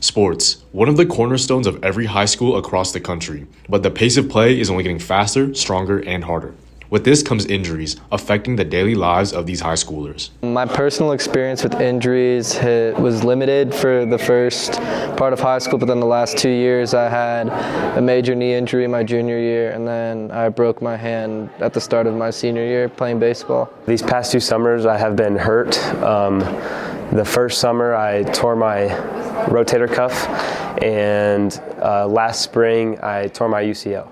Sports, one of the cornerstones of every high school across the country, but the pace of play is only getting faster, stronger, and harder. With this comes injuries, affecting the daily lives of these high schoolers. My personal experience with injuries was limited for the first part of high school, but then the last 2 years I had a major knee injury my junior year, and then I broke my hand at the start of my senior year playing baseball. These past 2 summers I have been hurt. The first summer I tore my rotator cuff, and last spring I tore my UCL.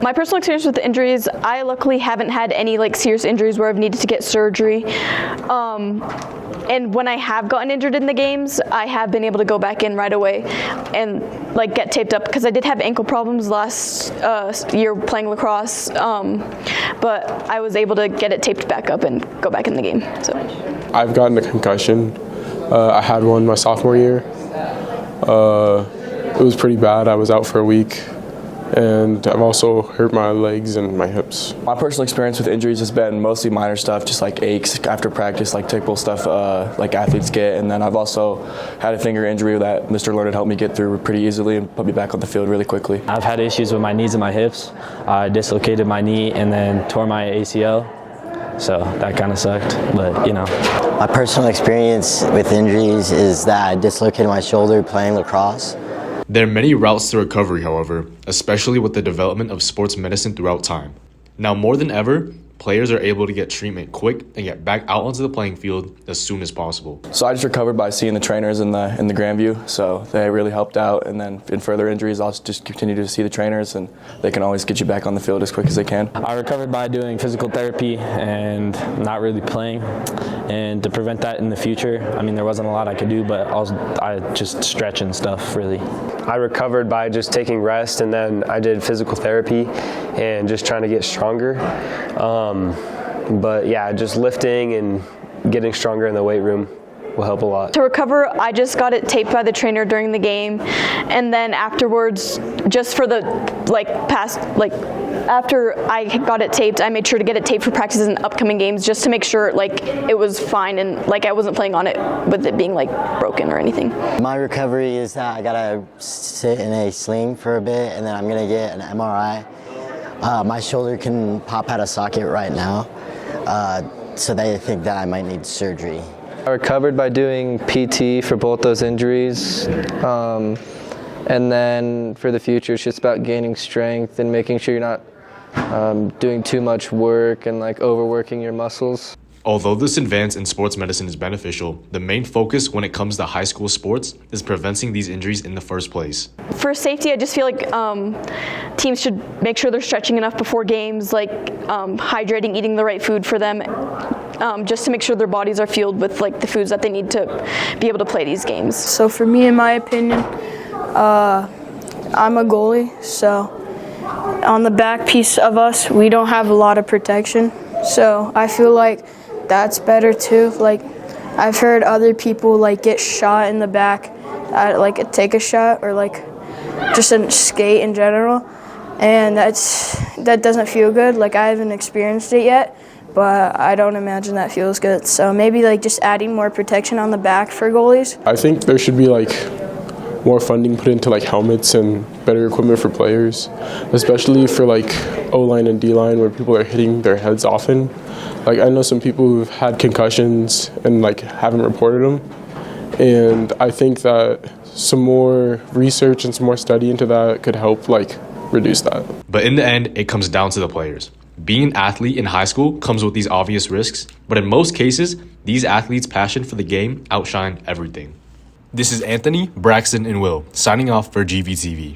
My personal experience with injuries, I luckily haven't had any serious injuries where I've needed to get surgery. And when I have gotten injured in the games, I have been able to go back in right away and get taped up, because I did have ankle problems last year playing lacrosse, but I was able to get it taped back up and go back in the game. So I've gotten a concussion. I had one my sophomore year. It was pretty bad. I was out for a week. And I've also hurt my legs and my hips. My personal experience with injuries has been mostly minor stuff, just like aches after practice, like typical stuff like athletes get. And then I've also had a finger injury that Mr. Learned helped me get through pretty easily and put me back on the field really quickly. I've had issues with my knees and my hips. I dislocated my knee and then tore my ACL. So that kind of sucked, but My personal experience with injuries is that I dislocated my shoulder playing lacrosse. There are many routes to recovery, however, especially with the development of sports medicine throughout time. Now more than ever, players are able to get treatment quick and get back out onto the playing field as soon as possible. So I just recovered by seeing the trainers in the Grandview, so they really helped out. And then in further injuries, I'll just continue to see the trainers, and they can always get you back on the field as quick as they can. I recovered by doing physical therapy and not really playing. And to prevent that in the future, there wasn't a lot I could do, but I just stretch and stuff, really. I recovered by just taking rest, and then I did physical therapy and just trying to get stronger. But yeah, just lifting and getting stronger in the weight room will help a lot. to recover, I just got it taped by the trainer during the game, and then afterwards, just for the after I got it taped, I made sure to get it taped for practices and upcoming games, just to make sure it was fine and I wasn't playing on it with it being broken or anything. My recovery is that I gotta sit in a sling for a bit, and then I'm gonna get an MRI. My shoulder can pop out of socket right now, so they think that I might need surgery. I recovered by doing PT for both those injuries. And then for the future, it's just about gaining strength and making sure you're not doing too much work and overworking your muscles. Although this advance in sports medicine is beneficial, the main focus when it comes to high school sports is preventing these injuries in the first place. For safety, I just feel teams should make sure they're stretching enough before games, hydrating, eating the right food for them, just to make sure their bodies are fueled with the foods that they need to be able to play these games. So for me, in my opinion, I'm a goalie, so on the back piece of us, we don't have a lot of protection. So I feel that's better too. I've heard other people get shot in the back at take a shot or just a skate in general, and that doesn't feel good. I haven't experienced it yet, but I don't imagine that feels good. So maybe just adding more protection on the back for goalies. I think there should be more funding put into helmets and better equipment for players, especially for O-line and D-line where people are hitting their heads often. I know some people who've had concussions and haven't reported them, and I think that some more research and some more study into that could help reduce that. But in the end, it comes down to the players. Being an athlete in high school comes with these obvious risks, but in most cases, these athletes' passion for the game outshine everything. This is Anthony, Braxton, and Will, signing off for GVTV.